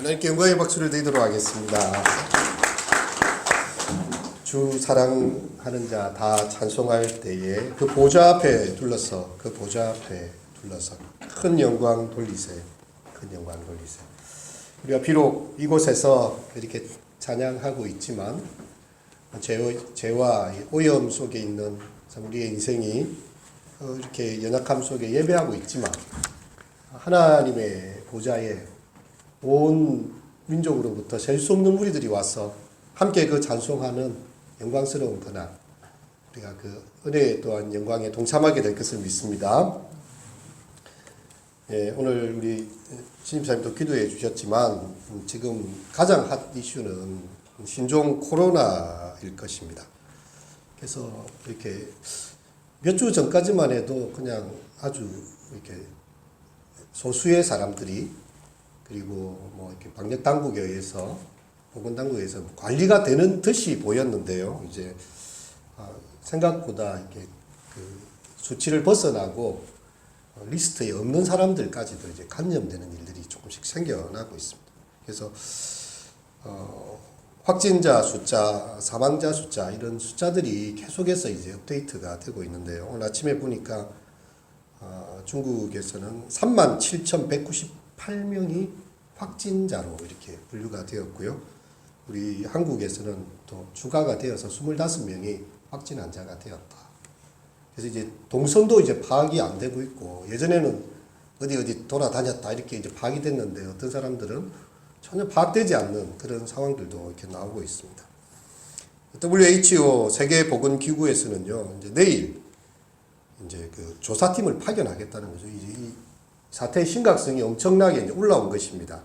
하나님께 영광의 박수를 드리도록 하겠습니다. 주 사랑하는 자 다 찬송할 때에 그 보좌 앞에 둘러서 큰 영광 돌리세. 우리가 비록 이곳에서 이렇게 찬양하고 있지만 죄와 오염 속에 있는 우리의 인생이 이렇게 연약함 속에 예배하고 있지만 하나님의 보좌에 온 민족으로부터 셀 수 없는 무리들이 와서 함께 그 찬송하는 영광스러운 그날, 우리가 그 은혜 또한 영광에 동참하게 될 것을 믿습니다. 예, 오늘 우리 신임사님도 기도해 주셨지만 지금 가장 핫 이슈는 신종 코로나일 것입니다. 그래서 이렇게 몇 주 전까지만 해도 그냥 아주 이렇게 소수의 사람들이 그리고 뭐 이렇게 방역 당국에 의해서 보건당국에 의해서 관리가 되는 듯이 보였는데요. 이제 생각보다 이렇게 그 수치를 벗어나고 리스트에 없는 사람들까지도 이제 감염되는 일들이 조금씩 생겨나고 있습니다. 그래서 확진자 숫자, 사망자 숫자 이런 숫자들이 계속해서 이제 업데이트가 되고 있는데요. 오늘 아침에 보니까 중국에서는 37,198명이 확진자로 이렇게 분류가 되었고요. 우리 한국에서는 또 추가가 되어서 25명이 확진 환자가 되었다. 그래서 이제 동선도 이제 파악이 안 되고 있고, 예전에는 어디 돌아다녔다 이렇게 이제 파악이 됐는데 어떤 사람들은 전혀 파악되지 않는 그런 상황들도 이렇게 나오고 있습니다. WHO 세계보건기구에서는요, 이제 내일 이제 그 조사팀을 파견하겠다는 거죠. 이제 이 사태의 심각성이 엄청나게 이제 올라온 것입니다.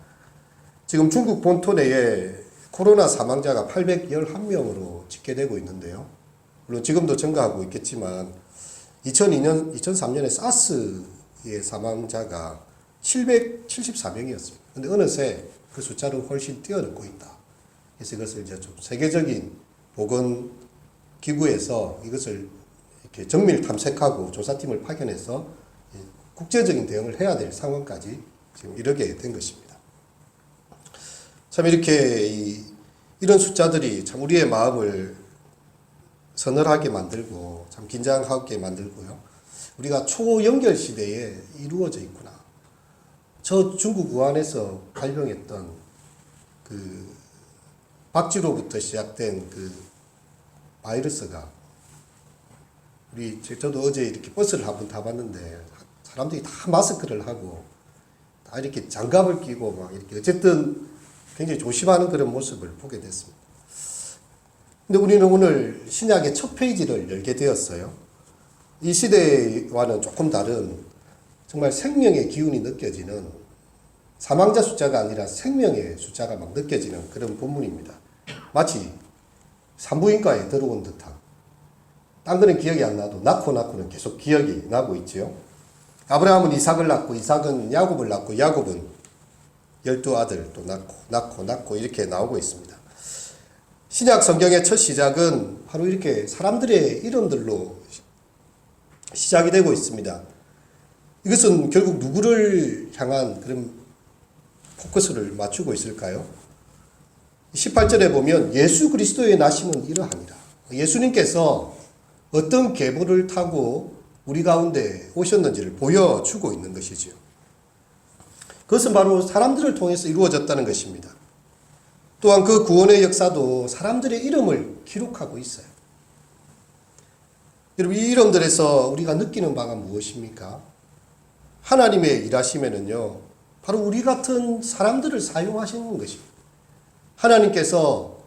지금 중국 본토 내에 코로나 사망자가 811명으로 집계되고 있는데요. 물론 지금도 증가하고 있겠지만 2003년에 사스의 사망자가 774명이었습니다. 근데 어느새 그 숫자를 훨씬 뛰어넘고 있다. 그래서 이것을 이제 좀 세계적인 보건기구에서 이것을 이렇게 정밀 탐색하고 조사팀을 파견해서 국제적인 대응을 해야 될 상황까지 지금 이르게 된 것입니다. 참 이렇게 이런 숫자들이 참 우리의 마음을 서늘하게 만들고 참 긴장하게 만들고요. 우리가 초연결 시대에 이루어져 있구나. 저 중국 우한에서 발병했던 그 박쥐로부터 시작된 그 바이러스가 저도 어제 이렇게 버스를 한번 타봤는데 사람들이 다 마스크를 하고 다 이렇게 장갑을 끼고 막 이렇게 어쨌든 굉장히 조심하는 그런 모습을 보게 됐습니다. 근데 우리는 오늘 신약의 첫 페이지를 열게 되었어요. 이 시대와는 조금 다른 정말 생명의 기운이 느껴지는 사망자 숫자가 아니라 생명의 숫자가 막 느껴지는 그런 본문입니다. 마치 산부인과에 들어온 듯한. 딴 거는 기억이 안 나도 낳고는 계속 기억이 나고 있지요. 아브라함은 이삭을 낳고 이삭은 야곱을 낳고 야곱은 12아들 또 낳고 이렇게 나오고 있습니다. 신약 성경의 첫 시작은 바로 이렇게 사람들의 이름들로 시작이 되고 있습니다. 이것은 결국 누구를 향한 그런 포커스를 맞추고 있을까요? 18절에 보면 예수 그리스도의 나심은 이러하니라. 예수님께서 어떤 계보를 타고 우리 가운데 오셨는지를 보여주고 있는 것이지요. 그것은 바로 사람들을 통해서 이루어졌다는 것입니다. 또한 그 구원의 역사도 사람들의 이름을 기록하고 있어요. 여러분, 이 이름들에서 우리가 느끼는 바가 무엇입니까? 하나님의 일하심에는요, 바로 우리 같은 사람들을 사용하시는 것입니다. 하나님께서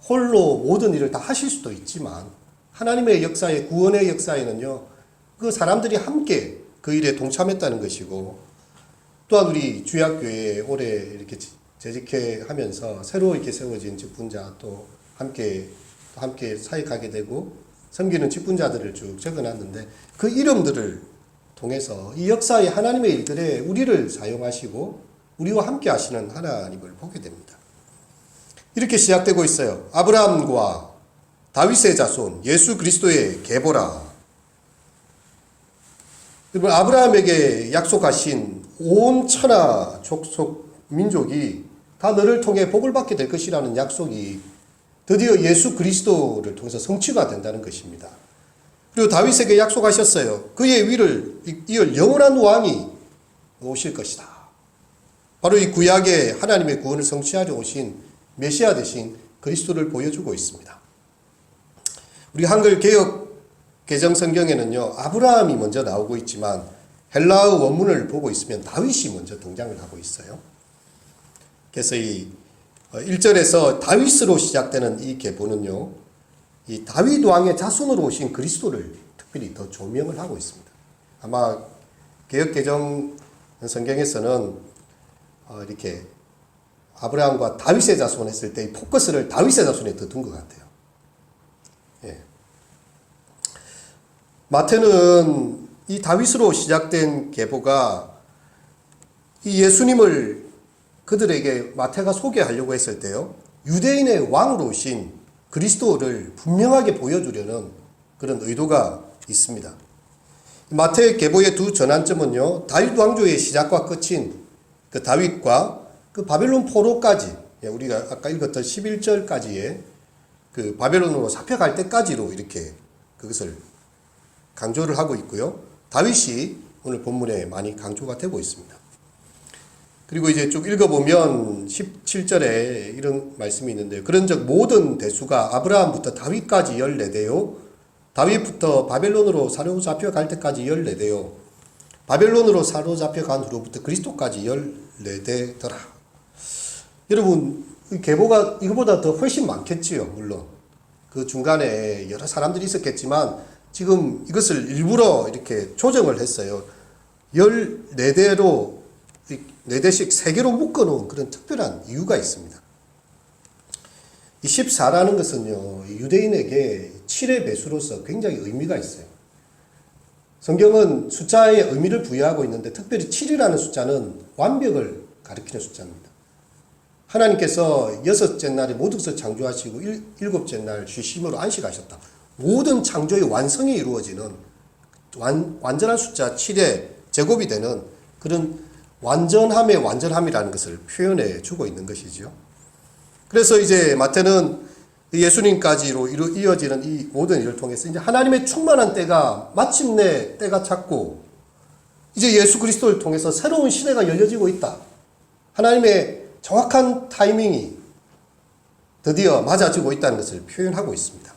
홀로 모든 일을 다 하실 수도 있지만 하나님의 역사에, 구원의 역사에는요, 그 사람들이 함께 그 일에 동참했다는 것이고, 또한 우리 주약교회에 올해 이렇게 재직회 하면서 새로 이렇게 세워진 직분자 또 함께 사역하게 되고 섬기는 직분자들을 쭉 적어놨는데 그 이름들을 통해서 이 역사의 하나님의 일들에 우리를 사용하시고 우리와 함께 하시는 하나님을 보게 됩니다. 이렇게 시작되고 있어요. 아브라함과 다윗의 자손 예수 그리스도의 계보라. 여러분, 아브라함에게 약속하신 온 천하 족속 민족이 다 너를 통해 복을 받게 될 것이라는 약속이 드디어 예수 그리스도를 통해서 성취가 된다는 것입니다. 그리고 다윗에게 약속하셨어요. 그의 위를 이을 영원한 왕이 오실 것이다. 바로 이 구약에 하나님의 구원을 성취하려 오신 메시아 되신 그리스도를 보여주고 있습니다. 우리 한글 개역 개정 성경에는요, 아브라함이 먼저 나오고 있지만 헬라어 원문을 보고 있으면 다윗이 먼저 등장을 하고 있어요. 그래서 이 1절에서 다윗으로 시작되는 이 계보는요, 이 다윗 왕의 자손으로 오신 그리스도를 특별히 더 조명을 하고 있습니다. 아마 개역 개정 성경에서는 이렇게 아브라함과 다윗의 자손 했을 때 포커스를 다윗의 자손에 더 둔 것 같아요. 예. 마태는 이 다윗으로 시작된 계보가 이 예수님을 그들에게 마태가 소개하려고 했을 때요, 유대인의 왕으로 오신 그리스도를 분명하게 보여주려는 그런 의도가 있습니다. 마태 계보의 두 전환점은요, 다윗 왕조의 시작과 끝인 그 다윗과 그 바벨론 포로까지, 우리가 아까 읽었던 11절까지의 그 바벨론으로 잡혀갈 때까지로 이렇게 그것을 강조를 하고 있고요. 다윗이 오늘 본문에 많이 강조가 되고 있습니다. 그리고 이제 쭉 읽어보면 17절에 이런 말씀이 있는데요. 그런즉 모든 대수가 아브라함부터 다윗까지 14대요. 다윗부터 바벨론으로 사로잡혀갈 때까지 14대요. 바벨론으로 사로잡혀간 후로부터 그리스도까지 14대더라. 여러분, 이 계보가 이거보다 더 훨씬 많겠지요. 물론 그 중간에 여러 사람들이 있었겠지만 지금 이것을 일부러 이렇게 조정을 했어요. 14대로 4대씩 3개로 묶어놓은 그런 특별한 이유가 있습니다. 이 14라는 것은요, 유대인에게 7의 배수로서 굉장히 의미가 있어요. 성경은 숫자에 의미를 부여하고 있는데 특별히 7이라는 숫자는 완벽을 가리키는 숫자입니다. 하나님께서 6째 날에 모든 것을 창조하시고 7째 날 쉬심으로 안식하셨다. 모든 창조의 완성이 이루어지는 완전한 숫자 7의 제곱이 되는 그런 완전함의 완전함이라는 것을 표현해 주고 있는 것이죠. 그래서 이제 마태는 예수님까지로 이어지는 이 모든 일을 통해서 이제 하나님의 충만한 때가 마침내 때가 찼고 이제 예수 그리스도를 통해서 새로운 시대가 열려지고 있다. 하나님의 정확한 타이밍이 드디어 맞아지고 있다는 것을 표현하고 있습니다.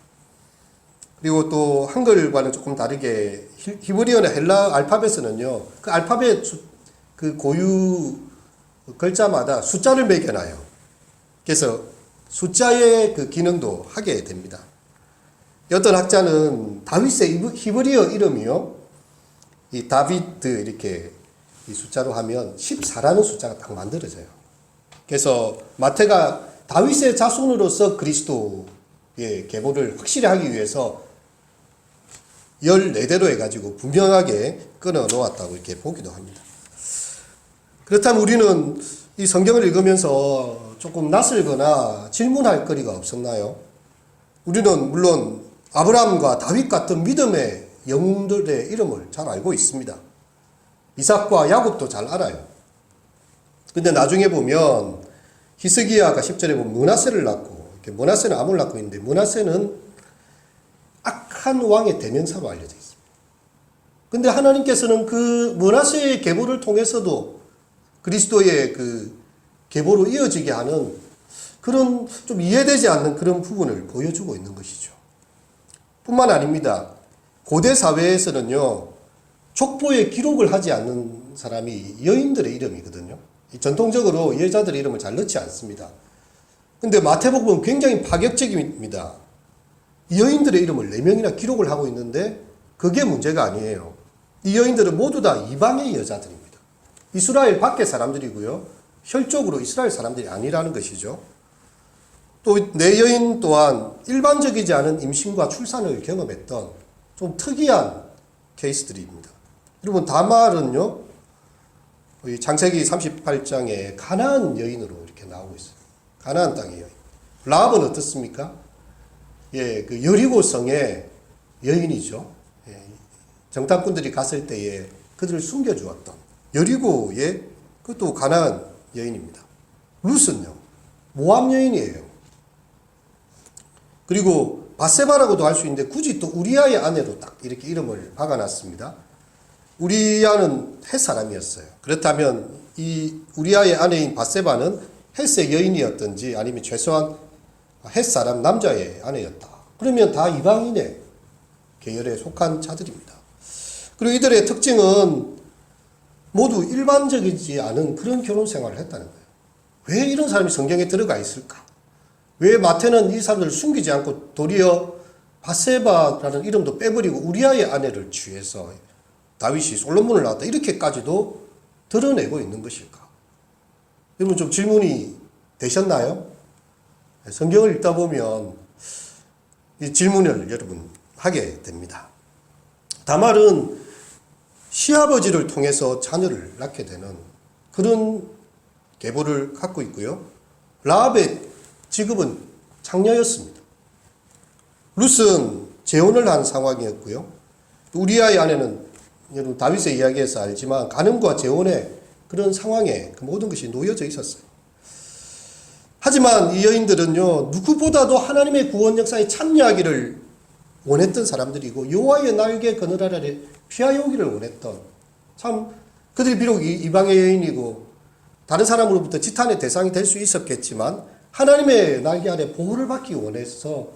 그리고 또 한글과는 조금 다르게 히브리어나 헬라 알파벳에는요, 그 알파벳 그 고유 글자마다 숫자를 매겨놔요. 그래서 숫자의 그 기능도 하게 됩니다. 어떤 학자는 다윗의 히브리어 이름이요, 이 다비드 이렇게 이 숫자로 하면 14라는 숫자가 딱 만들어져요. 그래서 마태가 다윗의 자손으로서 그리스도의 계보를 확실히 하기 위해서 14대로 해가지고 분명하게 끊어 놓았다고 이렇게 보기도 합니다. 그렇다면 우리는 이 성경을 읽으면서 조금 낯설거나 질문할 거리가 없었나요? 우리는 물론 아브라함과 다윗 같은 믿음의 영웅들의 이름을 잘 알고 있습니다. 이삭과 야곱도 잘 알아요. 근데 나중에 보면 히스기야가 10절에 보면 므낫세를 낳고, 므낫세는 암을 낳고 있는데 므낫세는 악한 왕의 대명사로 알려져 있습니다. 근데 하나님께서는 그 므낫세의 계보를 통해서도 그리스도의 그 계보로 이어지게 하는 그런 좀 이해되지 않는 그런 부분을 보여주고 있는 것이죠. 뿐만 아닙니다. 고대 사회에서는요, 족보에 기록을 하지 않는 사람이 여인들의 이름이거든요. 전통적으로 여자들의 이름을 잘 넣지 않습니다. 근데 마태복음은 굉장히 파격적입니다. 여인들의 이름을 4명이나 기록을 하고 있는데 그게 문제가 아니에요. 이 여인들은 모두 다 이방의 여자들입니다. 이스라엘 밖의 사람들이고요. 혈족으로 이스라엘 사람들이 아니라는 것이죠. 또 내 여인 또한 일반적이지 않은 임신과 출산을 경험했던 좀 특이한 케이스들입니다. 여러분, 다말은요, 창세기 38장에 가나안 여인으로 이렇게 나오고 있어요. 가나안 땅의 여인. 라합은 어떻습니까? 예, 그 여리고 성의 여인이죠. 예, 정탐꾼들이 갔을 때에 그들을 숨겨주었던 여리고의 그것도 가나안 여인입니다. 룻은요, 모압 여인이에요. 그리고 바세바라고도 할 수 있는데 굳이 또 우리아의 아내로 딱 이렇게 이름을 박아놨습니다. 우리아는 헷 사람이었어요. 그렇다면 이 우리아의 아내인 바세바는 헷의 여인이었든지 아니면 최소한 헷 사람 남자의 아내였다. 그러면 다 이방인의 계열에 속한 자들입니다. 그리고 이들의 특징은 모두 일반적이지 않은 그런 결혼 생활을 했다는 거예요. 왜 이런 사람이 성경에 들어가 있을까? 왜 마태는 이 사람들을 숨기지 않고 도리어 바세바라는 이름도 빼버리고 우리아의 아내를 취해서 다윗이 솔로몬을 낳았다 이렇게까지도 드러내고 있는 것일까? 여러분 좀 질문이 되셨나요? 성경을 읽다 보면 이 질문을 여러분 하게 됩니다. 다말은 시아버지를 통해서 자녀를 낳게 되는 그런 계보를 갖고 있고요. 라합의 직업은 창녀였습니다. 룻은 재혼을 한 상황이었고요. 우리아의 아내는 여러분 다윗의 이야기에서 알지만 간음과 재혼의 그런 상황에 그 모든 것이 놓여져 있었어요. 하지만 이 여인들은요, 누구보다도 하나님의 구원 역사에 참여하기를 원했던 사람들이고 여호와의 날개 그늘 아래 피하여 오기를 원했던, 참 그들이 비록 이방의 여인이고 다른 사람으로부터 지탄의 대상이 될 수 있었겠지만 하나님의 날개 아래 보호를 받기 원해서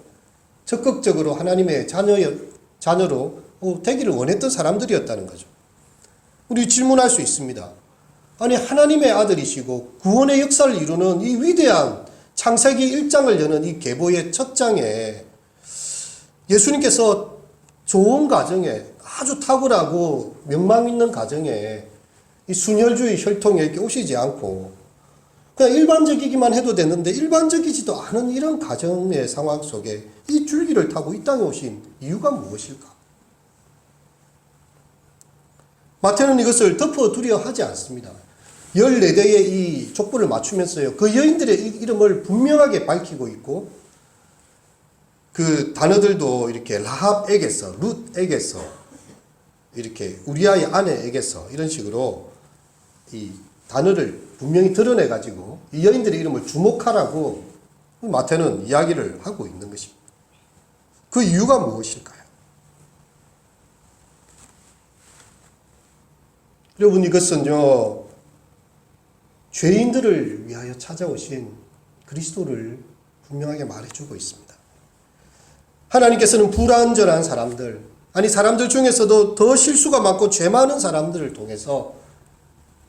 적극적으로 하나님의 자녀로 되기를 원했던 사람들이었다는 거죠. 우리 질문할 수 있습니다. 아니 하나님의 아들이시고 구원의 역사를 이루는 이 위대한 창세기 1장을 여는 이 계보의 첫 장에 예수님께서 좋은 가정에 아주 탁월하고 명망 있는 가정에 이 순혈주의 혈통에 이렇게 오시지 않고 그냥 일반적이기만 해도 되는데 일반적이지도 않은 이런 가정의 상황 속에 이 줄기를 타고 이 땅에 오신 이유가 무엇일까? 마태는 이것을 덮어두려 하지 않습니다. 14대의 이 족보를 맞추면서요, 그 여인들의 이름을 분명하게 밝히고 있고, 그 단어들도 이렇게 라합에게서, 룻에게서, 이렇게 우리아의 아내에게서 이런 식으로 이 단어를 분명히 드러내가지고 이 여인들의 이름을 주목하라고 마태는 이야기를 하고 있는 것입니다. 그 이유가 무엇일까요? 여러분 이것은요, 죄인들을 위하여 찾아오신 그리스도를 분명하게 말해주고 있습니다. 하나님께서는 불완전한 사람들, 아니 사람들 중에서도 더 실수가 많고 죄 많은 사람들을 통해서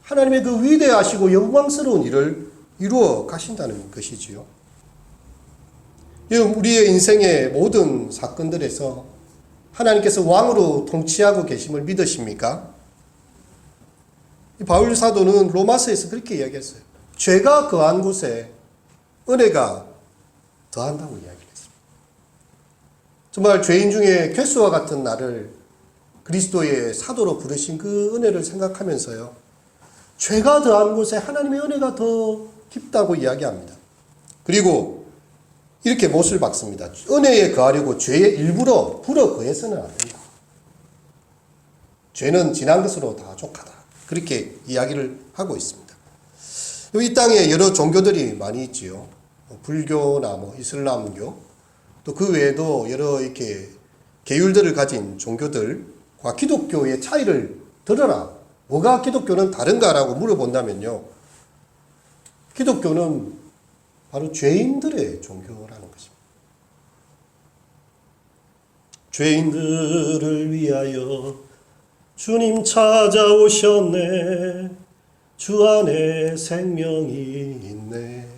하나님의 그 위대하시고 영광스러운 일을 이루어 가신다는 것이지요. 우리의 인생의 모든 사건들에서 하나님께서 왕으로 통치하고 계심을 믿으십니까? 바울 사도는 로마서에서 그렇게 이야기했어요. 죄가 거한 곳에 은혜가 더한다고 이야기했습니다. 정말 죄인 중에 괴수와 같은 나를 그리스도의 사도로 부르신 그 은혜를 생각하면서요, 죄가 더한 곳에 하나님의 은혜가 더 깊다고 이야기합니다. 그리고 이렇게 못을 박습니다. 은혜에 거하려고 죄에 일부러 불어 거해서는 안 된다. 죄는 지난 것으로 다 족하다. 그렇게 이야기를 하고 있습니다. 이 땅에 여러 종교들이 많이 있지요. 불교나 이슬람교, 또 그 외에도 여러 이렇게 계율들을 가진 종교들과 기독교의 차이를 들어라. 뭐가 기독교는 다른가라고 물어본다면요, 기독교는 바로 죄인들의 종교라는 것입니다. 죄인들을 위하여 주님 찾아오셨네. 주 안에 생명이 있네.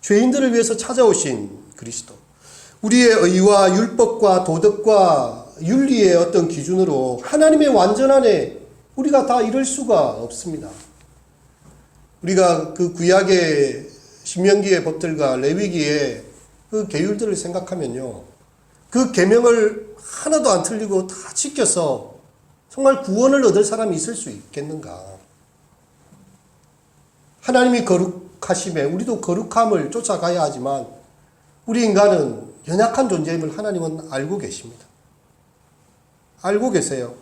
죄인들을 위해서 찾아오신 그리스도. 우리의 의와 율법과 도덕과 윤리의 어떤 기준으로 하나님의 완전 안에 우리가 다 이룰 수가 없습니다. 우리가 그 구약의 신명기의 법들과 레위기의 그 계율들을 생각하면요, 그 계명을 하나도 안 틀리고 다 지켜서 정말 구원을 얻을 사람이 있을 수 있겠는가? 하나님이 거룩하심에 우리도 거룩함을 쫓아가야 하지만 우리 인간은 연약한 존재임을 하나님은 알고 계십니다. 알고 계세요.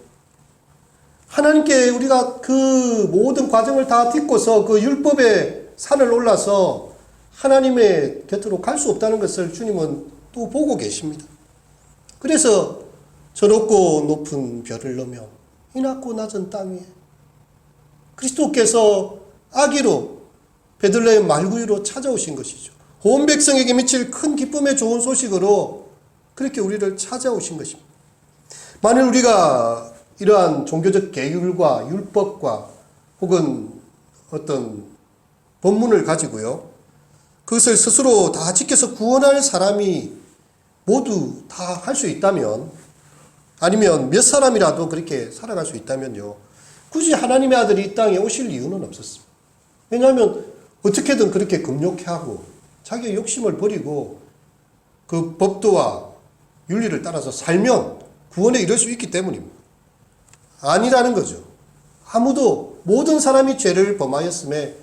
하나님께 우리가 그 모든 과정을 다 딛고서 그 율법의 산을 올라서 하나님의 곁으로 갈 수 없다는 것을 주님은 또 보고 계십니다. 그래서 저 높고 높은 별을 넘어 이 낮고 낮은 땅 위에 그리스도께서 아기로 베들레헴 말구유로 찾아오신 것이죠. 온 백성에게 미칠 큰 기쁨의 좋은 소식으로 그렇게 우리를 찾아오신 것입니다. 만일 우리가 이러한 종교적 계율과 율법과 혹은 어떤 법문을 가지고요, 그것을 스스로 다 지켜서 구원할 사람이 모두 다 할 수 있다면, 아니면 몇 사람이라도 그렇게 살아갈 수 있다면요, 굳이 하나님의 아들이 이 땅에 오실 이유는 없었습니다. 왜냐하면 어떻게든 그렇게 금욕해 하고 자기의 욕심을 버리고 그 법도와 윤리를 따라서 살면 구원에 이를 수 있기 때문입니다. 아니라는 거죠. 아무도, 모든 사람이 죄를 범하였음에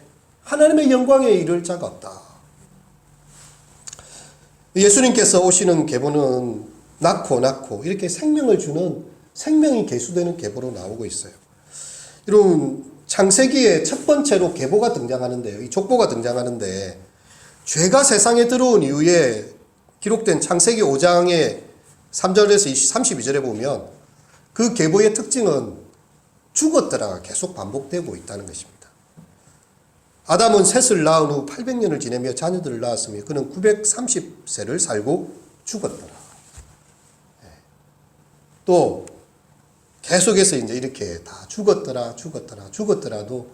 하나님의 영광에 이를 자가 없다. 예수님께서 오시는 계보는 낳고 이렇게 생명을 주는, 생명이 계수되는 계보로 나오고 있어요. 여러분, 창세기에 첫 번째로 계보가 등장하는데요, 이 족보가 등장하는데, 죄가 세상에 들어온 이후에 기록된 창세기 5장의 3절에서 32절에 보면 그 계보의 특징은 죽었더라가 계속 반복되고 있다는 것입니다. 아담은 셋을 낳은 후 800년을 지내며 자녀들을 낳았으며 그는 930세를 살고 죽었더라. 또 계속해서 이제 이렇게 다 죽었더라도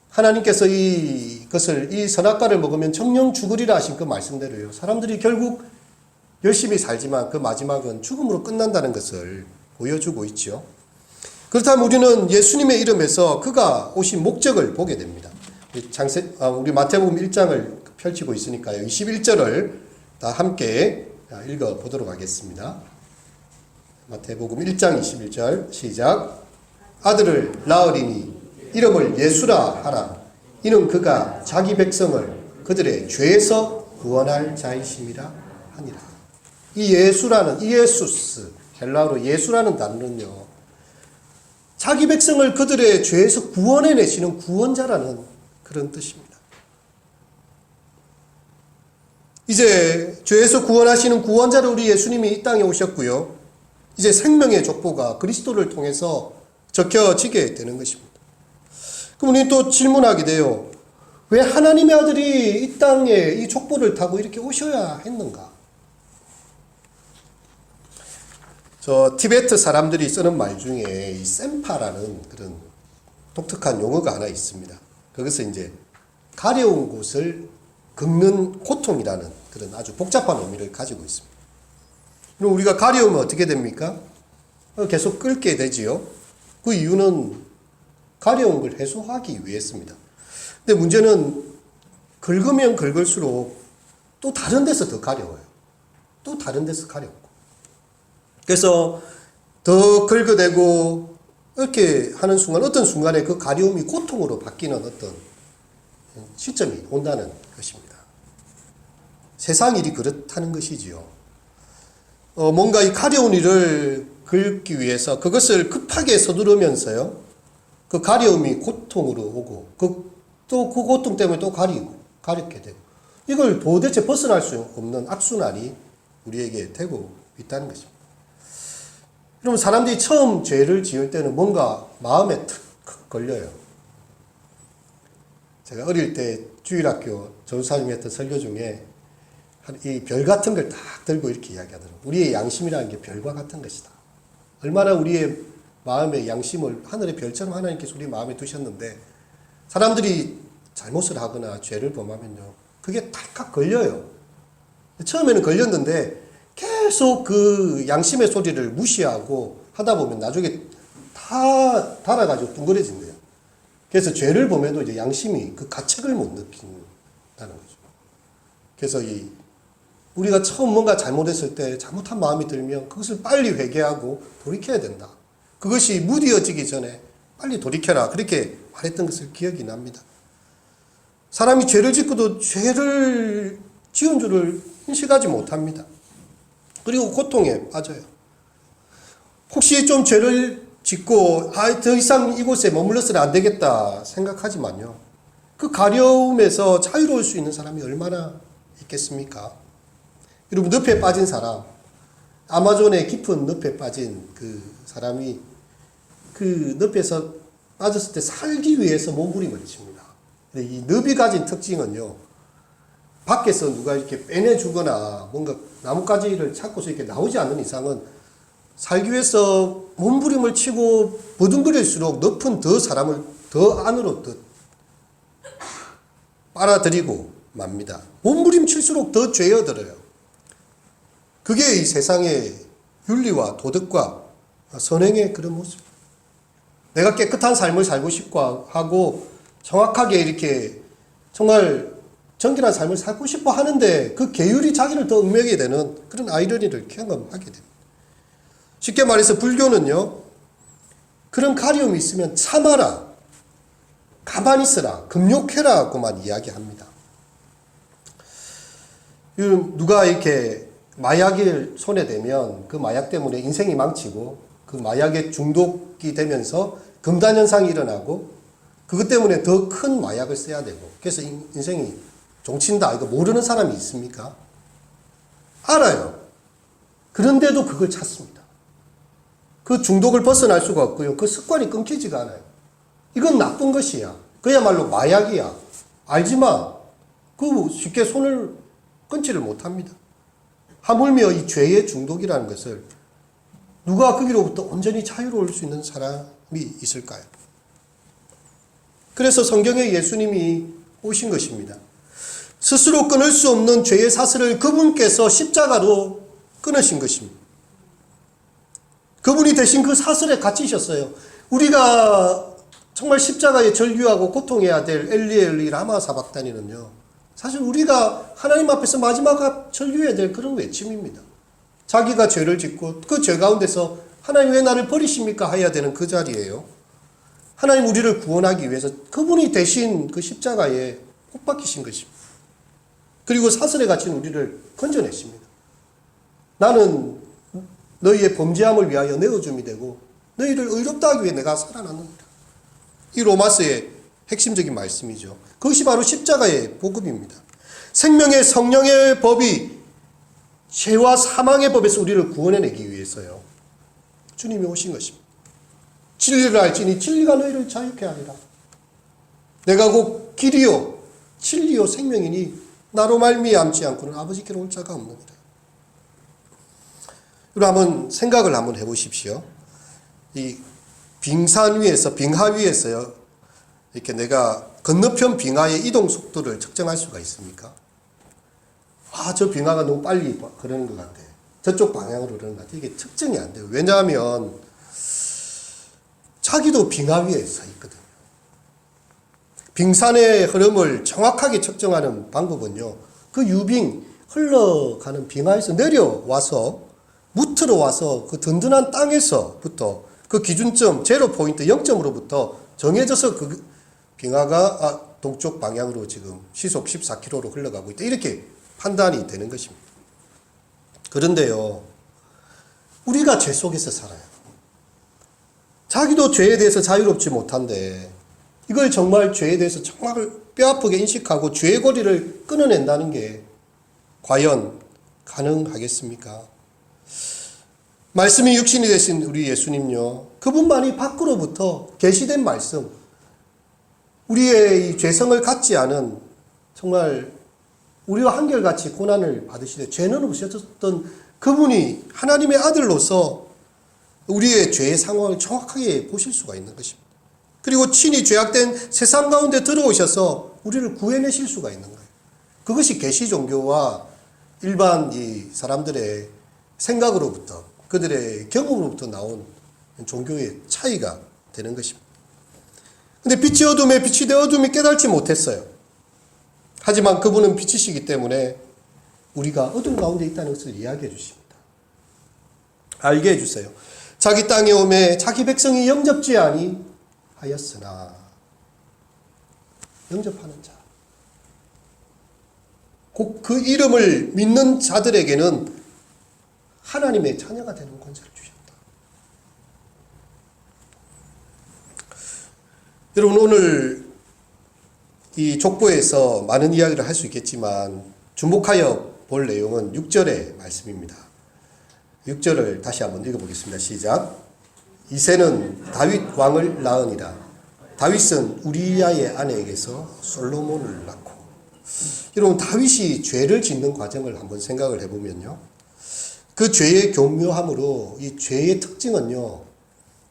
하나님께서 이것을, 이 선악과를 먹으면 정령 죽으리라 하신 그 말씀대로요, 사람들이 결국 열심히 살지만 그 마지막은 죽음으로 끝난다는 것을 보여주고 있죠. 그렇다면 우리는 예수님의 이름에서 그가 오신 목적을 보게 됩니다. 우리 마태복음 1장을 펼치고 있으니까요, 21절을 다 함께 읽어보도록 하겠습니다. 마태복음 1장 21절 시작. 아들을 낳으리니 이름을 예수라 하라. 이는 그가 자기 백성을 그들의 죄에서 구원할 자이심이라 하니라. 이 예수라는, 이에수스, 헬라어로 예수라는 단어는요, 자기 백성을 그들의 죄에서 구원해내시는 구원자라는 그런 뜻입니다. 이제 죄에서 구원하시는 구원자로 우리 예수님이 이 땅에 오셨고요, 이제 생명의 족보가 그리스도를 통해서 적혀지게 되는 것입니다. 그럼 우리는 또 질문하게 돼요. 왜 하나님의 아들이 이 땅에 이 족보를 타고 이렇게 오셔야 했는가? 저 티베트 사람들이 쓰는 말 중에 이 셈파라는 그런 독특한 용어가 하나 있습니다. 그것은 이제 가려운 곳을 긁는 고통이라는 그런 아주 복잡한 의미를 가지고 있습니다. 그럼 우리가 가려우면 어떻게 됩니까? 계속 긁게 되지요. 그 이유는 가려운 걸 해소하기 위해서입니다. 근데 문제는 긁으면 긁을수록 또 다른 데서 더 가려워요. 또 다른 데서 가렵고. 그래서 더 긁어대고 이렇게 하는 순간, 어떤 순간에 그 가려움이 고통으로 바뀌는 어떤 시점이 온다는 것입니다. 세상 일이 그렇다는 것이지요. 뭔가 이 가려운 일을 긁기 위해서 그것을 급하게 서두르면서요, 그 가려움이 고통으로 오고, 또 그 고통 때문에 또 가렵게 되고, 이걸 도대체 벗어날 수 없는 악순환이 우리에게 되고 있다는 것입니다. 여러분, 사람들이 처음 죄를 지을 때는 뭔가 마음에 탁 걸려요. 제가 어릴 때 주일학교 전사님이 했던 설교 중에 이 별 같은 걸 딱 들고 이렇게 이야기하더라고요. 우리의 양심이라는 게 별과 같은 것이다. 얼마나 우리의 마음의 양심을 하늘의 별처럼 하나님께서 우리 마음에 두셨는데, 사람들이 잘못을 하거나 죄를 범하면요, 그게 탈칵 걸려요. 처음에는 걸렸는데 계속 그 양심의 소리를 무시하고 하다 보면 나중에 다 달아가지고 둥그레진대요. 그래서 죄를 범해도 이제 양심이 그 가책을 못 느낀다는 거죠. 그래서 우리가 처음 뭔가 잘못했을 때 잘못한 마음이 들면 그것을 빨리 회개하고 돌이켜야 된다. 그것이 무뎌지기 전에 빨리 돌이켜라. 그렇게 말했던 것을 기억이 납니다. 사람이 죄를 짓고도 죄를 지은 줄을 인식하지 못합니다. 그리고 고통에 빠져요. 혹시 좀 죄를 짓고 더 이상 이곳에 머물러서는 안 되겠다 생각하지만요, 그 가려움에서 자유로울 수 있는 사람이 얼마나 있겠습니까? 여러분, 늪에 빠진 사람, 아마존의 깊은 늪에 빠진 그 사람이 그 늪에서 빠졌을 때 살기 위해서 몸부림을 칩니다. 이 늪이 가진 특징은요, 밖에서 누가 이렇게 빼내주거나 뭔가 나뭇가지를 찾고서 이렇게 나오지 않는 이상은 살기 위해서 몸부림을 치고 버둥거릴수록 늪은 더 사람을 더 안으로 더 빨아들이고 맙니다. 몸부림칠수록 더 죄어들어요. 그게 이 세상의 윤리와 도덕과 선행의 그런 모습. 내가 깨끗한 삶을 살고 싶고 하고 정확하게 이렇게 정말 정결한 삶을 살고 싶어 하는데 그 계율이 자기를 더 얽매게 되는 그런 아이러니를 경험하게 됩니다. 쉽게 말해서 불교는요, 그런 가려움이 있으면 참아라, 가만히 있어라, 금욕해라고만 이야기합니다. 누가 이렇게 마약을 손에 대면 그 마약 때문에 인생이 망치고 그 마약에 중독이 되면서 금단 현상이 일어나고 그것 때문에 더 큰 마약을 써야 되고 그래서 인생이 종친다, 이거 모르는 사람이 있습니까? 알아요. 그런데도 그걸 찾습니다. 그 중독을 벗어날 수가 없고요. 그 습관이 끊기지가 않아요. 이건 나쁜 것이야. 그야말로 마약이야. 알지만 그 쉽게 손을 끊지를 못합니다. 하물며 이 죄의 중독이라는 것을 누가 거기로부터 온전히 자유로울 수 있는 사람이 있을까요? 그래서 성경에 예수님이 오신 것입니다. 스스로 끊을 수 없는 죄의 사슬을 그분께서 십자가로 끊으신 것입니다. 그분이 대신 그 사슬에 갇히셨어요. 우리가 정말 십자가에 절규하고 고통해야 될 엘리 엘리 라마 사박다니는요, 사실 우리가 하나님 앞에서 마지막 절규해야 될 그런 외침입니다. 자기가 죄를 짓고 그 죄 가운데서 하나님 왜 나를 버리십니까 해야 되는 그 자리예요. 하나님 우리를 구원하기 위해서 그분이 대신 그 십자가에 못 박히신 것입니다. 그리고 사슬에 갇힌 우리를 건져내십니다. 나는 너희의 범죄함을 위하여 내어줌이 되고 너희를 의롭다 하기 위해 내가 살아났느니라. 이 로마서의 핵심적인 말씀이죠. 그것이 바로 십자가의 복음입니다. 생명의 성령의 법이 죄와 사망의 법에서 우리를 구원해내기 위해서요, 주님이 오신 것입니다. 진리를 알지니 진리가 너희를 자유케 하리라. 내가 곧 길이요 진리요 생명이니 나로 말미암지 않고는 아버지께로 올 자가 없느니라. 여러분 한번 생각을 한번 해보십시오. 이 빙산 위에서, 빙하 위에서요, 이렇게 내가 건너편 빙하의 이동 속도를 측정할 수가 있습니까? 아, 저 빙하가 너무 빨리 흐르는 것 같아. 저쪽 방향으로 흐르는 것 같아. 이게 측정이 안 돼요. 왜냐하면 자기도 빙하 위에 서 있거든요. 빙산의 흐름을 정확하게 측정하는 방법은요, 그 유빙, 흘러가는 빙하에서 내려와서 무트로 와서 그 든든한 땅에서부터 그 기준점, 제로 포인트 0점으로부터 정해져서 그 빙하가 동쪽 방향으로 지금 시속 14km로 흘러가고 있다, 이렇게 판단이 되는 것입니다. 그런데요, 우리가 죄 속에서 살아요. 자기도 죄에 대해서 자유롭지 못한데 이걸 정말 죄에 대해서 정말 뼈아프게 인식하고 죄의 고리를 끊어낸다는 게 과연 가능하겠습니까? 말씀이 육신이 되신 우리 예수님요, 그분만이 밖으로부터 계시된 말씀, 우리의 이 죄성을 갖지 않은 정말 우리와 한결같이 고난을 받으시되 죄는 없으셨던 그분이 하나님의 아들로서 우리의 죄의 상황을 정확하게 보실 수가 있는 것입니다. 그리고 친히 죄악된 세상 가운데 들어오셔서 우리를 구해내실 수가 있는 거예요. 그것이 계시 종교와 일반 이 사람들의 생각으로부터, 그들의 경험으로부터 나온 종교의 차이가 되는 것입니다. 근데 빛이 어둠에 빛이 되어 어둠이 깨달지 못했어요. 하지만 그분은 빛이시기 때문에 우리가 어둠 가운데 있다는 것을 이야기해 주십니다. 알게 해주세요. 자기 땅에 오매 자기 백성이 영접지 아니하였으나, 영접하는 자, 곧 그 이름을 믿는 자들에게는 하나님의 자녀가 되는 권세를 주셨다. 여러분 오늘 이 족보에서 많은 이야기를 할 수 있겠지만 주목하여 볼 내용은 6절의 말씀입니다. 6절을 다시 한번 읽어보겠습니다. 시작. 이새는 다윗 왕을 낳으니라. 다윗은 우리야의 아내에게서 솔로몬을 낳고. 여러분, 다윗이 죄를 짓는 과정을 한번 생각을 해보면요, 그 죄의 교묘함으로 이 죄의 특징은요,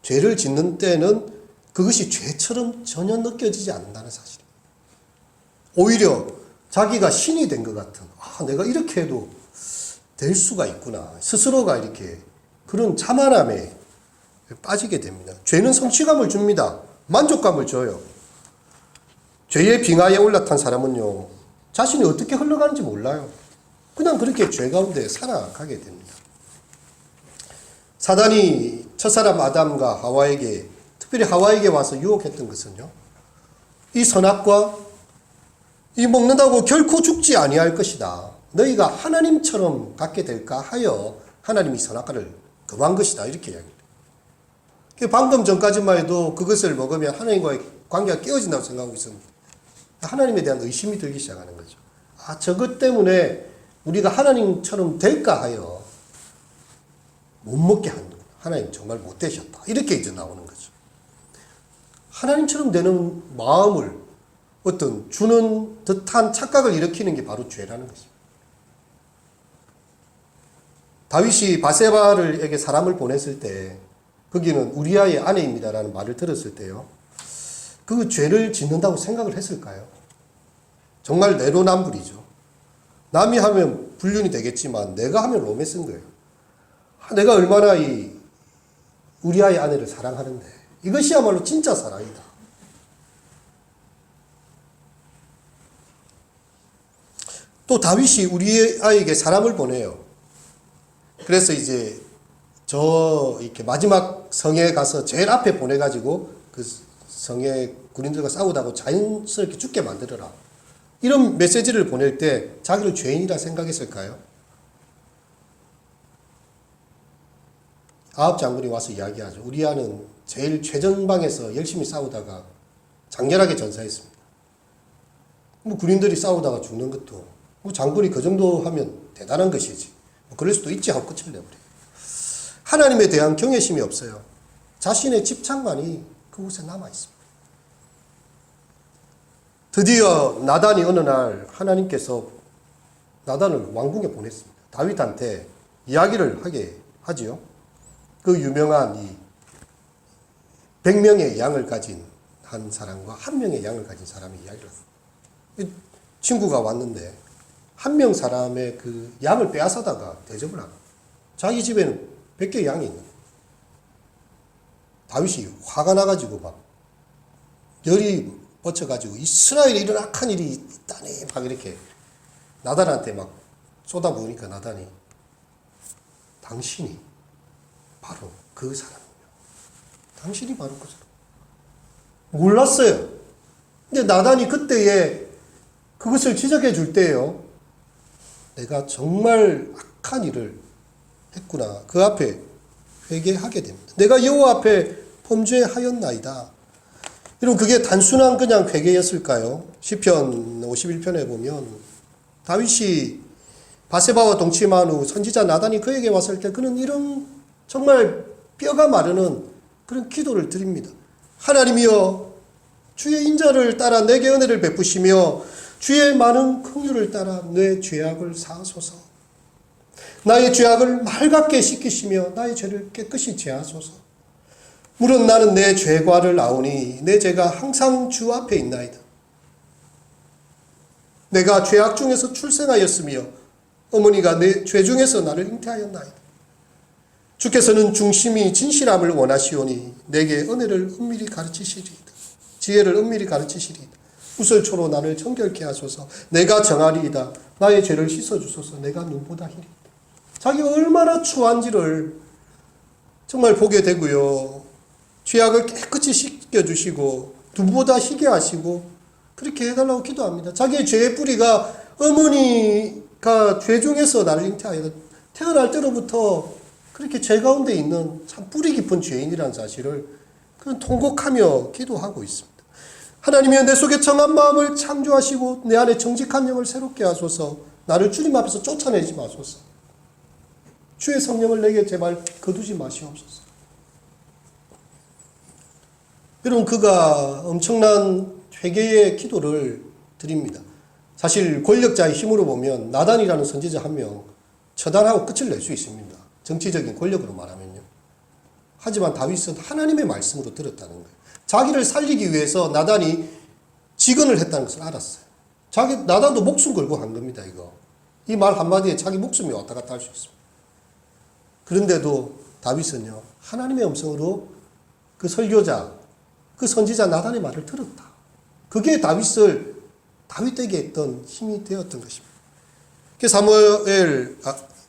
죄를 짓는 때는 그것이 죄처럼 전혀 느껴지지 않는다는 사실. 오히려 자기가 신이 된 것 같은, 내가 이렇게 해도 될 수가 있구나, 스스로가 이렇게 그런 자만함에 빠지게 됩니다. 죄는 성취감을 줍니다. 만족감을 줘요. 죄의 빙하에 올라탄 사람은요, 자신이 어떻게 흘러가는지 몰라요. 그냥 그렇게 죄 가운데 살아가게 됩니다. 사단이 첫사람 아담과 하와에게, 특별히 하와에게 와서 유혹했던 것은요, 이 선악과 이 먹는다고 결코 죽지 아니할 것이다, 너희가 하나님처럼 갖게 될까 하여 하나님이 선악과를 금한 것이다, 이렇게 이야기합니다. 방금 전까지만 해도 그것을 먹으면 하나님과의 관계가 깨어진다고 생각하고 있었는데 하나님에 대한 의심이 들기 시작하는 거죠. 저것 때문에 우리가 하나님처럼 될까 하여 못 먹게 하는 거예요. 하나님 정말 못 되셨다, 이렇게 이제 나오는 거죠. 하나님처럼 되는 마음을 어떤 주는 듯한 착각을 일으키는 게 바로 죄라는 것입니다. 다윗이 바세바에게 사람을 보냈을 때 거기는 우리아의 아내입니다라는 말을 들었을 때요, 그 죄를 짓는다고 생각을 했을까요? 정말 내로남불이죠. 남이 하면 불륜이 되겠지만 내가 하면 로맨스인 거예요. 내가 얼마나 이 우리아의 아내를 사랑하는데, 이것이야말로 진짜 사랑이다. 또 다윗이 우리아에게 사람을 보내요. 그래서 이제 이렇게 마지막 성에 가서 제일 앞에 보내가지고 그 성의 군인들과 싸우다고 자연스럽게 죽게 만들어라, 이런 메시지를 보낼 때 자기를 죄인이라 생각했을까요? 아합 장군이 와서 이야기하죠. 우리아는 제일 최전방에서 열심히 싸우다가 장렬하게 전사했습니다. 군인들이 싸우다가 죽는 것도 장군이 그 정도 하면 대단한 것이지, 그럴 수도 있지 하고 끝을 내버려요. 하나님에 대한 경외심이 없어요. 자신의 집착만이 그곳에 남아있습니다. 드디어 나단이 어느 날 하나님께서 나단을 왕궁에 보냈습니다. 다윗한테 이야기를 하게 하지요. 그 유명한 이 100명의 양을 가진 한 사람과 1명의 양을 가진 사람이 이야기를 합니다. 친구가 왔는데 한 명 사람의 그 양을 빼앗아다가 대접을 하고, 자기 집에는 100개의 양이 있는 거예요. 다윗이 화가 나가지고 막 열이 뻗쳐가지고 이스라엘에 이런 악한 일이 있다니 막 이렇게 나단한테 막 쏟아부으니까 나단이, 당신이 바로 그 사람이며, 당신이 바로 그 사람. 몰랐어요. 근데 나단이 그때에 그것을 지적해 줄 때요, 내가 정말 악한 일을 했구나, 그 앞에 회개하게 됩니다. 내가 여호와 앞에 범죄하였나이다. 여러분, 그게 단순한 그냥 회개였을까요? 시편 51편에 보면 다윗이 바세바와 동침한 후 선지자 나단이 그에게 왔을 때 그는 이런 정말 뼈가 마르는 그런 기도를 드립니다. 하나님이여, 주의 인자를 따라 내게 은혜를 베푸시며 주의 많은 긍휼을 따라 내 죄악을 사하소서. 나의 죄악을 맑게 씻기시며 나의 죄를 깨끗이 제하소서. 물은 나는 내 죄과를 아오니 내 죄가 항상 주 앞에 있나이다. 내가 죄악 중에서 출생하였으며 어머니가 내 죄 중에서 나를 잉태하였나이다. 주께서는 중심이 진실함을 원하시오니 내게 은혜를 은밀히 가르치시리이다. 지혜를 은밀히 가르치시리이다. 우설초로 나를 정결케 하소서. 내가 정하리이다. 나의 죄를 씻어주소서. 내가 눈보다 희리이다. 자기가 얼마나 추한지를 정말 보게 되고요, 죄악을 깨끗이 씻겨주시고 눈보다 희게 하시고 그렇게 해달라고 기도합니다. 자기의 죄의 뿌리가 어머니가 죄 중에서 나를 잉태하여 태어날 때로부터 그렇게 죄 가운데 있는 참 뿌리 깊은 죄인이라는 사실을 그는 통곡하며 기도하고 있습니다. 하나님이여 내 속에 정한 마음을 창조하시고 내 안에 정직한 영을 새롭게 하소서. 나를 주님 앞에서 쫓아내지 마소서. 주의 성령을 내게 제발 거두지 마시옵소서. 여러분, 그가 엄청난 회개의 기도를 드립니다. 사실 권력자의 힘으로 보면 나단이라는 선지자 한 명 처단하고 끝을 낼 수 있습니다. 정치적인 권력으로 말하면요. 하지만 다윗은 하나님의 말씀으로 들었다는 거예요. 자기를 살리기 위해서 나단이 직언을 했다는 것을 알았어요. 나단도 목숨 걸고 한 겁니다, 이거. 이 말 한마디에 자기 목숨이 왔다 갔다 할 수 있습니다. 그런데도 다윗은요, 하나님의 음성으로 그 설교자, 그 선지자 나단의 말을 들었다. 그게 다윗에게 했던 힘이 되었던 것입니다. 사무엘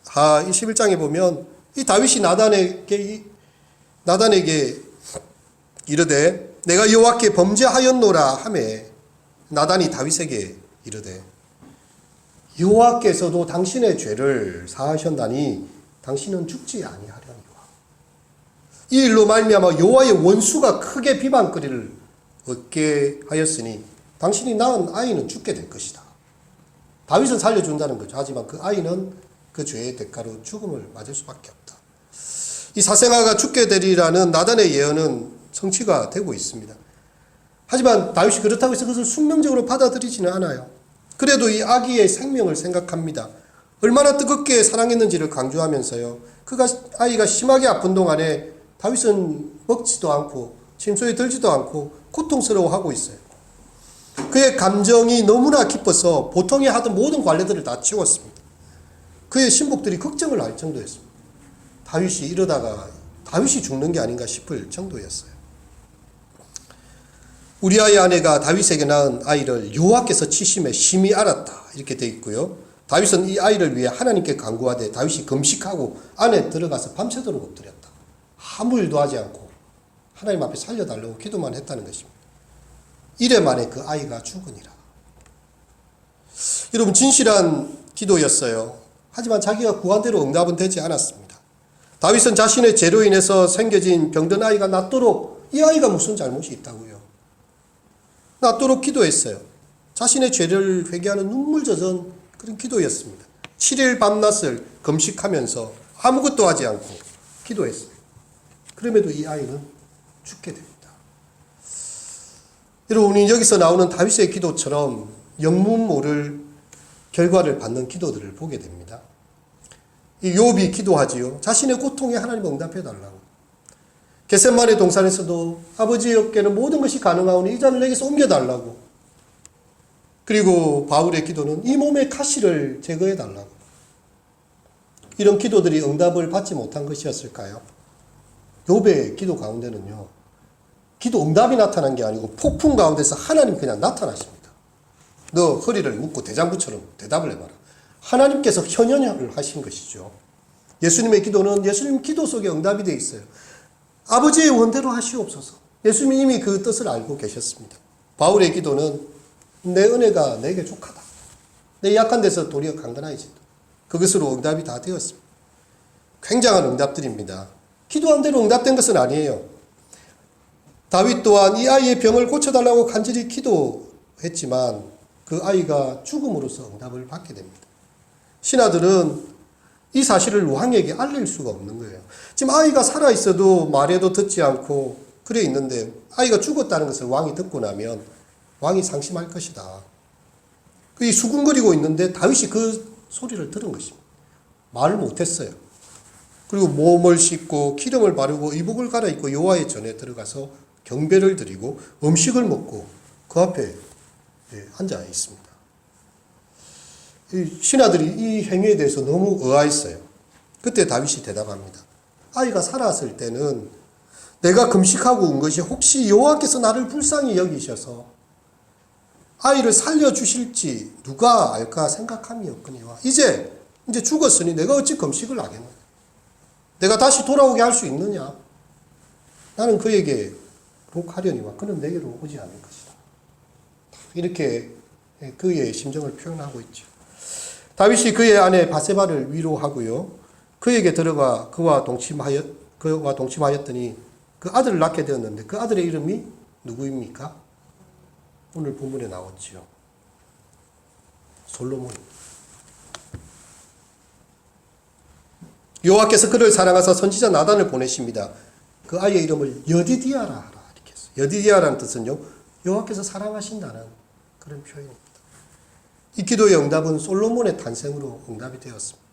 21장에 보면 이 다윗이 나단에게 이르되 내가 여호와께 범죄하였노라 하매 나단이 다윗에게 이르되 여호와께서도 당신의 죄를 사하셨나니 당신은 죽지 아니하려니와. 이 일로 말미암아 여호와의 원수가 크게 비방거리를 얻게 하였으니 당신이 낳은 아이는 죽게 될 것이다. 다윗은 살려준다는 거죠. 하지만 그 아이는 그 죄의 대가로 죽음을 맞을 수밖에 없다. 이 사생아가 죽게 되리라는 나단의 예언은 성취가 되고 있습니다. 하지만 다윗이 그렇다고 해서 그것을 숙명적으로 받아들이지는 않아요. 그래도 이 아기의 생명을 생각합니다. 얼마나 뜨겁게 사랑했는지를 강조하면서요. 아이가 심하게 아픈 동안에 다윗은 먹지도 않고 침소에 들지도 않고 고통스러워하고 있어요. 그의 감정이 너무나 깊어서 보통에 하던 모든 관례들을 다 치웠습니다. 그의 신복들이 걱정을 할 정도였습니다. 다윗이 이러다가 다윗이 죽는 게 아닌가 싶을 정도였어요. 우리아의 아내가 다윗에게 낳은 아이를 여호와께서 치심에 심히 알았다. 이렇게 되어 있고요. 다윗은 이 아이를 위해 하나님께 간구하되 다윗이 금식하고 안에 들어가서 밤새도록 엎드렸다. 아무 일도 하지 않고 하나님 앞에 살려달라고 기도만 했다는 것입니다. 이래 만에 그 아이가 죽으니라. 여러분, 진실한 기도였어요. 하지만 자기가 구한 대로 응답은 되지 않았습니다. 다윗은 자신의 죄로 인해서 생겨진 병든 아이가 낫도록, 이 아이가 무슨 잘못이 있다고요? 낫도록 기도했어요. 자신의 죄를 회개하는 눈물 젖은 그런 기도였습니다. 7일 밤낮을 금식하면서 아무것도 하지 않고 기도했습니다. 그럼에도 이 아이는 죽게 됩니다. 여러분, 우리 여기서 나오는 다윗의 기도처럼 영문 모를 결과를 받는 기도들을 보게 됩니다. 이 욥이 기도하지요. 자신의 고통에 하나님 응답해달라고. 겟세마네 동산에서도 아버지에게는 모든 것이 가능하오니 이 잔을 내게서 옮겨달라고. 그리고 바울의 기도는 이 몸의 가시를 제거해달라고. 이런 기도들이 응답을 받지 못한 것이었을까요? 욥의 기도 가운데는요, 기도 응답이 나타난 게 아니고 폭풍 가운데서 하나님 그냥 나타나십니다. 너 허리를 묶고 대장부처럼 대답을 해봐라. 하나님께서 현현을 하신 것이죠. 예수님의 기도는 예수님 기도 속에 응답이 되어 있어요. 아버지의 원대로 하시옵소서. 예수님이 이미 그 뜻을 알고 계셨습니다. 바울의 기도는 내 은혜가 내게 족하다. 내 약한 데서 도리어 강건하이지. 그것으로 응답이 다 되었습니다. 굉장한 응답들입니다. 기도한 대로 응답된 것은 아니에요. 다윗 또한 이 아이의 병을 고쳐달라고 간절히 기도했지만 그 아이가 죽음으로써 응답을 받게 됩니다. 신하들은 이 사실을 왕에게 알릴 수가 없는 거예요. 지금 아이가 살아있어도 말해도 듣지 않고 그래 있는데 아이가 죽었다는 것을 왕이 듣고 나면 왕이 상심할 것이다. 이 수군거리고 있는데 다윗이 그 소리를 들은 것입니다. 말을 못했어요. 그리고 몸을 씻고 기름을 바르고 의복을 갈아입고 여호와의 전에 들어가서 경배를 드리고 음식을 먹고 그 앞에 앉아 있습니다. 신하들이 이 행위에 대해서 너무 의아했어요. 그때 다윗이 대답합니다. 아이가 살았을 때는 내가 금식하고 온 것이 혹시 여호와께서 나를 불쌍히 여기셔서 아이를 살려주실지 누가 알까 생각함이었거니와 이제 죽었으니 내가 어찌 금식을 하겠느냐. 내가 다시 돌아오게 할 수 있느냐. 나는 그에게 복하려니와 그는 내게로 오지 않을 것이다. 이렇게 그의 심정을 표현하고 있죠. 다윗이 그의 아내 바세바를 위로하고요. 그에게 들어가 그와 동침하였더니 그 아들을 낳게 되었는데 그 아들의 이름이 누구입니까? 오늘 본문에 나왔지요. 솔로몬. 여호와께서 그를 사랑하사 선지자 나단을 보내십니다. 그 아이의 이름을 여디디아라 하라 이렇게 했어요. 여디디아라는 뜻은요, 여호와께서 사랑하신다는 그런 표현입니다. 이 기도의 응답은 솔로몬의 탄생으로 응답이 되었습니다.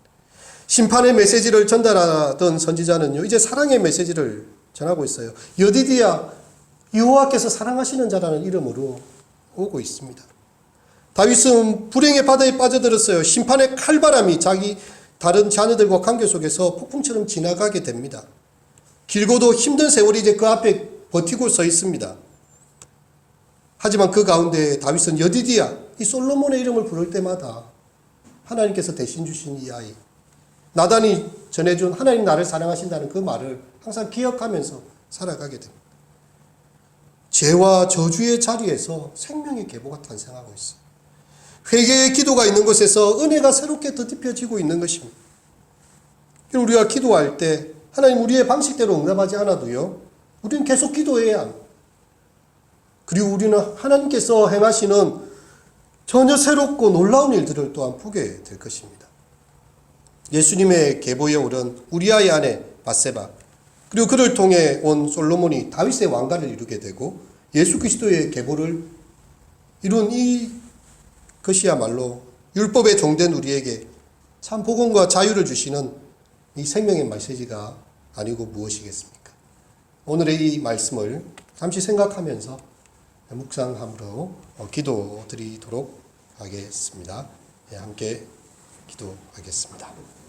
심판의 메시지를 전달하던 선지자는요, 이제 사랑의 메시지를 전하고 있어요. 여디디아, 여호와께서 사랑하시는 자라는 이름으로 오고 있습니다. 다윗은 불행의 바다에 빠져들었어요. 심판의 칼바람이 자기 다른 자녀들과 관계 속에서 폭풍처럼 지나가게 됩니다. 길고도 힘든 세월이 이제 그 앞에 버티고 서 있습니다. 하지만 그 가운데 다윗은 여디디아, 이 솔로몬의 이름을 부를 때마다 하나님께서 대신 주신 이 아이, 나단이 전해준 하나님 나를 사랑하신다는 그 말을 항상 기억하면서 살아가게 됩니다. 죄와 저주의 자리에서 생명의 계보가 탄생하고 있어요. 회개의 기도가 있는 곳에서 은혜가 새롭게 더딥혀지고 있는 것입니다. 우리가 기도할 때 하나님 우리의 방식대로 응답하지 않아도요, 우리는 계속 기도해야 합니다. 그리고 우리는 하나님께서 행하시는 전혀 새롭고 놀라운 일들을 또한 보게 될 것입니다. 예수님의 계보에 오른 우리아의 아내 밧세바, 그리고 그를 통해 온 솔로몬이 다윗의 왕가를 이루게 되고 예수 그리스도의 계보를 이룬 이 것이야말로 율법에 종된 우리에게 참 복음과 자유를 주시는 이 생명의 메시지가 아니고 무엇이겠습니까? 오늘의 이 말씀을 잠시 생각하면서 묵상함으로 기도드리도록 하겠습니다. 함께 기도하겠습니다.